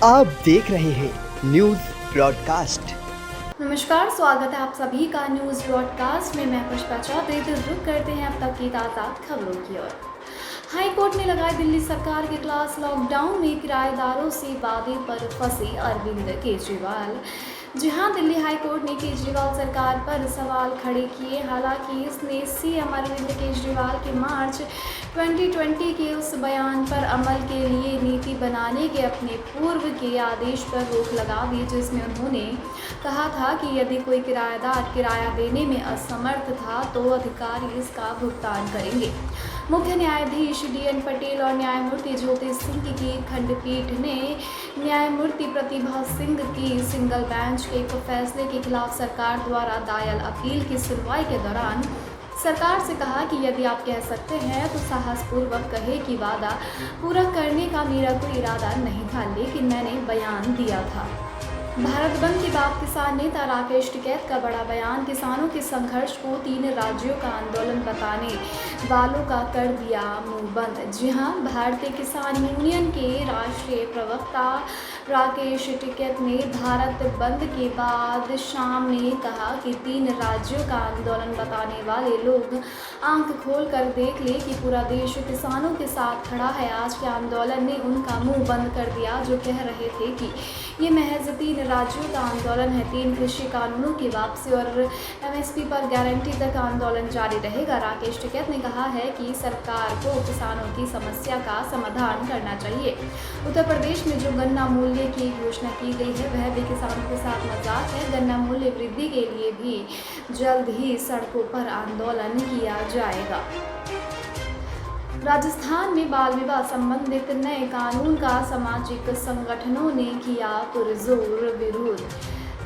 आप देख रहे हैं न्यूज ब्रॉडकास्ट। नमस्कार, स्वागत है आप सभी का न्यूज ब्रॉडकास्ट में। मैं पुष्पा चौधरी। रुक करते हैं अब तक की ताज़ा खबरों की ओर। हाई कोर्ट ने लगाई दिल्ली सरकार के क्लास लॉकडाउन में किराएदारों से वादे पर फंसे अरविंद केजरीवाल। जी हां, दिल्ली हाई कोर्ट ने केजरीवाल सरकार पर सवाल खड़े किए। हालांकि इसने सीएम अरविंद केजरीवाल के मार्च 2020 के उस बयान पर अमल के लिए नीति बनाने के अपने पूर्व के आदेश पर रोक लगा दी, जिसमें उन्होंने कहा था कि यदि कोई किराएदार किराया देने में असमर्थ था तो अधिकारी इसका भुगतान करेंगे। मुख्य न्यायाधीश DN पटेल और न्यायमूर्ति ज्योति सिंह की खंडपीठ ने न्यायमूर्ति प्रतिभा सिंह की सिंगल बेंच के एक फैसले के खिलाफ सरकार द्वारा दायर अपील की सुनवाई के दौरान सरकार से कहा कि यदि आप कह सकते हैं तो साहसपूर्वक कहे कि वादा पूरा करने का मेरा कोई इरादा नहीं था, लेकिन मैंने बयान दिया था। भारत बंद के बाद किसान नेता राकेश टिकैत का बड़ा बयान। किसानों के संघर्ष को 3 राज्यों का आंदोलन बताने वालों का कर दिया मुंह बंद। जी हां, भारतीय किसान यूनियन के राष्ट्रीय प्रवक्ता राकेश टिकैत ने भारत बंद के बाद शाम में कहा कि 3 राज्यों का आंदोलन बताने वाले लोग आंख खोल कर देख ले कि पूरा देश किसानों के साथ खड़ा है। आज के आंदोलन ने उनका मुंह बंद कर दिया जो कह रहे थे कि ये महज 3 राज्यों का आंदोलन है। 3 कृषि कानूनों की वापसी और MSP पर गारंटी तक आंदोलन जारी रहेगा। राकेश टिकैत ने कहा है कि सरकार को किसानों की समस्या का समाधान करना चाहिए। उत्तर प्रदेश में जो गन्ना मूल्य की घोषणा की गई है वह भी किसानों के साथ मजाक है। गन्ना मूल्य वृद्धि के लिए भी जल्द ही सड़कों पर आंदोलन किया जाएगा। राजस्थान में बाल विवाह संबंधित नए कानून का सामाजिक संगठनों ने किया पुरजोर विरोध।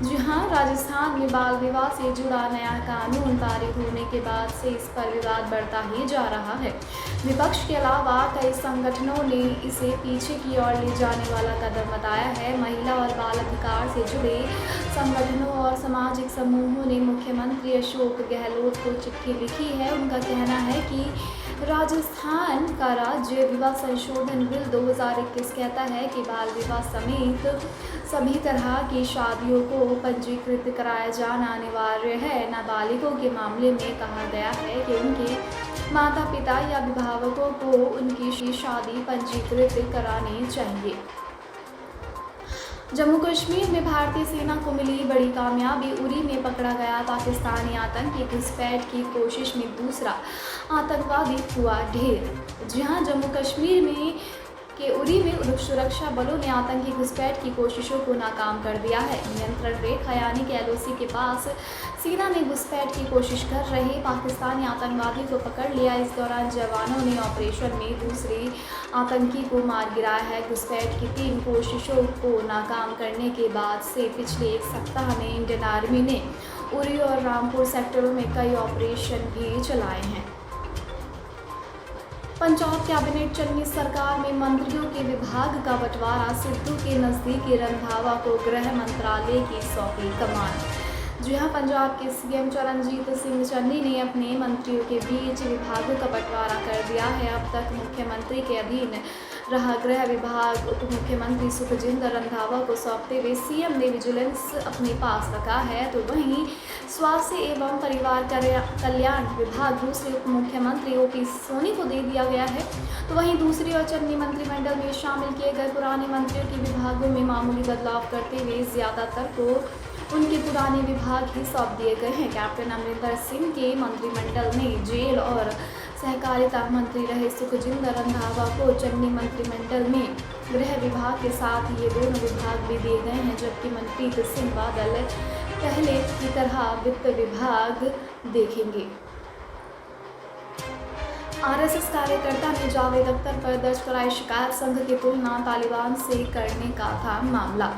जी हां, राजस्थान में बाल विवाह से जुड़ा नया कानून पारित होने के बाद से इस पर विवाद बढ़ता ही जा रहा है। विपक्ष के अलावा कई संगठनों ने इसे पीछे की ओर ले जाने वाला कदम बताया है। महिला और बाल अधिकार से जुड़े संगठनों और सामाजिक समूहों ने मुख्यमंत्री अशोक गहलोत को चिट्ठी लिखी है। उनका कहना है कि राजस्थान का राज्य विवाह संशोधन बिल 2021 कहता है कि बाल विवाह समेत सभी तरह की शादियों को पंजीकृत कराया जाना अनिवार्य है। नाबालिगों के मामले में कहा गया है कि उनके माता पिता या अभिभावकों को उनकी शादी पंजीकृत करानी चाहिए। जम्मू कश्मीर में भारतीय सेना को मिली बड़ी कामयाबी। उरी में पकड़ा गया पाकिस्तानी आतंकी। घुसपैठ की कोशिश में दूसरा आतंकवादी हुआ ढेर। जी हां, जम्मू कश्मीर में के उरी में सुरक्षा बलों ने आतंकी घुसपैठ की कोशिशों को नाकाम कर दिया है। नियंत्रण रेखा यानी कि LOC के पास सेना ने घुसपैठ की कोशिश कर रहे पाकिस्तानी आतंकवादी को पकड़ लिया। इस दौरान जवानों ने ऑपरेशन में दूसरे आतंकी को मार गिराया है। घुसपैठ की 3 कोशिशों को नाकाम करने के बाद से पिछले 1 सप्ताह में इंडियन आर्मी ने उरी और रामपुर सेक्टरों में कई ऑपरेशन भी चलाए हैं। पंजाब कैबिनेट चुनी सरकार में मंत्रियों के विभाग का बंटवारा। सिद्धू के नज़दीकी रंधावा को गृह मंत्रालय की सौंपी कमान। जी हां, पंजाब के CM चरणजीत सिंह चन्नी ने अपने मंत्रियों के बीच विभागों का बंटवारा कर दिया है। अब तक मुख्यमंत्री के अधीन रहा गृह विभाग उप मुख्यमंत्री सुखजिंदर रंधावा को सौंपते हुए CM ने विजिलेंस अपने पास रखा है, तो वहीं स्वास्थ्य एवं परिवार कल्याण विभाग दूसरे उप मुख्यमंत्री OP सोनी को दे दिया गया है। तो वहीं दूसरी ओर चन्नी मंत्रिमंडल में शामिल किए गए पुराने मंत्रियों के विभागों में मामूली बदलाव करते हुए ज़्यादातर को उनके पुराने विभाग ही सौंप दिए गए हैं। कैप्टन अमरिंदर सिंह के मंत्रिमंडल में जेल और सहकारिता मंत्री रहे सुखजिंदर रंधावा को चन्नी मंत्रिमंडल में गृह विभाग के साथ ये दोनों विभाग भी दिए गए हैं, जबकि मनप्रीत सिंह बादल पहले की तरह वित्त विभाग देखेंगे। RSS कार्यकर्ता ने जावेद अख्तर पर दर्ज कराई शिकायत। संघ की तुलना तालिबान से करने का था मामला।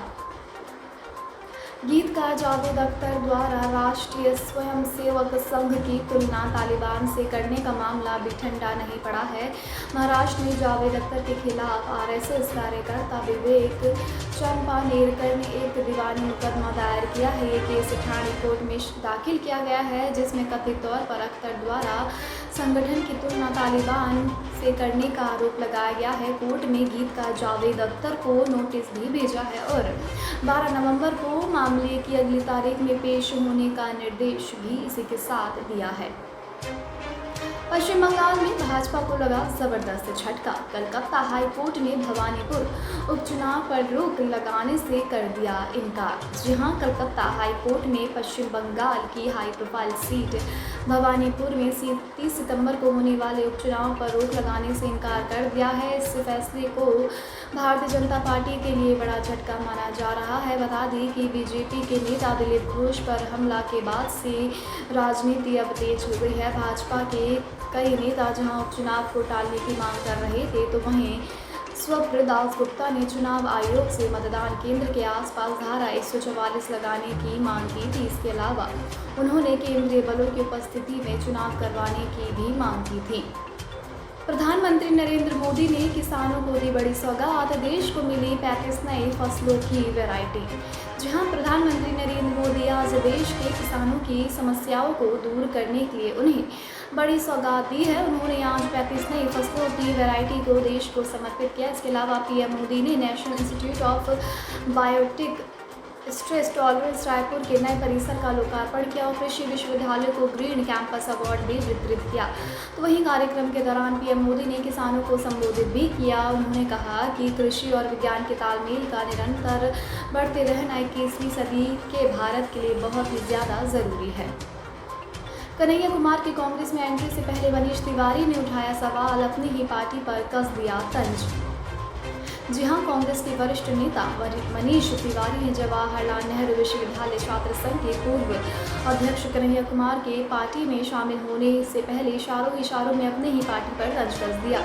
गीतकार जावेद अख्तर द्वारा राष्ट्रीय स्वयंसेवक संघ की तुलना तालिबान से करने का मामला भी ठंडा नहीं पड़ा है। महाराष्ट्र में जावेद अख्तर के खिलाफ RSS कार्यकर्ता विवेक चंपानेरकर ने एक दीवानी मुकदमा दायर किया है। ये केस ठाणे कोर्ट में दाखिल किया गया है, जिसमें कथित तौर पर अख्तर द्वारा संगठन की तुलना तालिबान से करने का आरोप लगाया गया है। कोर्ट ने गीतकार जावेद अख्तर को नोटिस भी भेजा है और 12 नवंबर को मामले की अगली तारीख में पेश होने का निर्देश भी इसी के साथ दिया है। पश्चिम बंगाल में भाजपा को लगा जबरदस्त झटका। कलकत्ता हाई कोर्ट ने भवानीपुर उपचुनाव पर रोक लगाने से कर दिया इनकार। जी हां, कलकत्ता हाई कोर्ट ने पश्चिम बंगाल की हाई प्रोफाइल सीट भवानीपुर में 30 सितंबर को होने वाले उपचुनाव पर रोक लगाने से इनकार कर दिया है। इस फैसले को भारतीय जनता पार्टी के लिए बड़ा झटका माना जा रहा है। बता दें कि बीजेपी के नेता दिलीप घोष पर हमला के बाद से राजनीति अब तेज हो गई है। भाजपा के कई नेता जहां उपचुनाव को टालने की मांग कर रहे थे, तो वहीं स्वप्न दास गुप्ता ने चुनाव आयोग से मतदान केंद्र के आसपास धारा 144 लगाने की मांग की थी। इसके अलावा उन्होंने केंद्रीय बलों की उपस्थिति में चुनाव करवाने की भी मांग की थी। प्रधानमंत्री नरेंद्र मोदी ने किसानों को दी बड़ी सौगात, देश को मिली 35 नए फसलों की वैरायटी। जहां प्रधानमंत्री नरेंद्र मोदी आज देश के किसानों की समस्याओं को दूर करने के लिए उन्हें बड़ी सौगात दी है। उन्होंने आज 35 नई फसलों की वैरायटी को देश को समर्पित किया। इसके अलावा पीएम मोदी ने national institute of biotic stress tolerance Raipur के नए परिसर का लोकार्पण किया और कृषि विश्वविद्यालय को ग्रीन कैंपस अवार्ड भी वितरित किया। तो वहीं कार्यक्रम के दौरान पीएम मोदी ने किसानों को संबोधित भी किया। उन्होंने कहा कि कृषि और विज्ञान के तालमेल का निरंतर बढ़ते रहना 21वीं सदी के भारत के लिए बहुत ही ज़्यादा ज़रूरी है। कन्हैया कुमार की कांग्रेस में एंट्री से पहले मनीष तिवारी ने उठाया सवाल, अपनी ही पार्टी पर कस दिया तंज। जी हां, कांग्रेस के वरिष्ठ नेता मनीष तिवारी ने जवाहरलाल नेहरू विश्वविद्यालय छात्र संघ के पूर्व अध्यक्ष कन्हैया कुमार के पार्टी में शामिल होने से पहले इशारों में अपने ही पार्टी पर तंज कस दिया।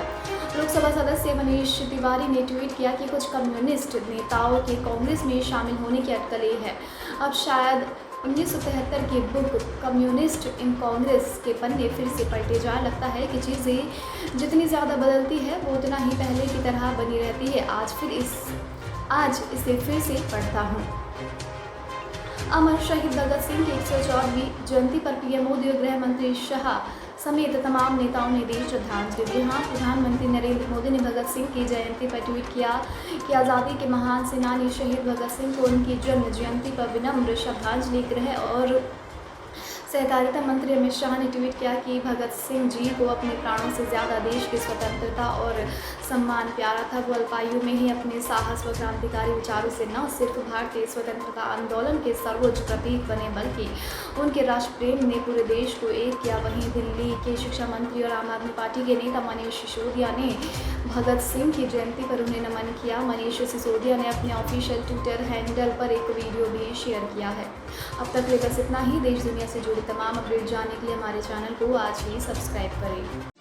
लोकसभा सदस्य मनीष तिवारी ने ट्वीट किया कि कुछ कम्युनिस्ट नेताओं के कांग्रेस में शामिल होने की अटकलें हैं। अब शायद 1973 की बुक कम्युनिस्ट इन कांग्रेस के पन्ने फिर से पलटे जाए। लगता है कि चीज़ें जितनी ज़्यादा बदलती है वो उतना ही पहले की तरह बनी रहती है। आज इसे फिर से पढ़ता हूँ। अमर शहीद भगत सिंह की 104वीं जयंती पर पीएम मोदी और गृह मंत्री शाह समेत तमाम नेताओं ने दी श्रद्धांजलि। हाँ, प्रधानमंत्री नरेंद्र मोदी ने भगत सिंह की जयंती पर ट्वीट किया कि आज़ादी के महान सेनानी शहीद भगत सिंह को उनकी जन्म जयंती पर विनम्र श्रद्धांजलि। गृह और सहकारिता मंत्री अमित शाह ने ट्वीट किया कि भगत सिंह जी को अपने प्राणों से ज़्यादा देश की स्वतंत्रता और सम्मान प्यारा था। वो अल्पायु में ही अपने साहस व क्रांतिकारी विचारों से न सिर्फ भारतीय स्वतंत्रता आंदोलन के सर्वोच्च प्रतीक बने, बल्कि उनके राष्ट्र प्रेम ने पूरे देश को एक किया। वहीं दिल्ली के शिक्षा मंत्री और आम आदमी पार्टी के नेता मनीष सिसोदिया ने भगत सिंह की जयंती पर उन्हें नमन किया। मनीष सिसोदिया ने अपने ऑफिशियल ट्विटर हैंडल पर एक वीडियो भी शेयर किया है। अब तक बस इतना ही। देश दुनिया से जुड़ी तमाम अपडेट जानने के लिए हमारे चैनल को आज ही सब्सक्राइब करें।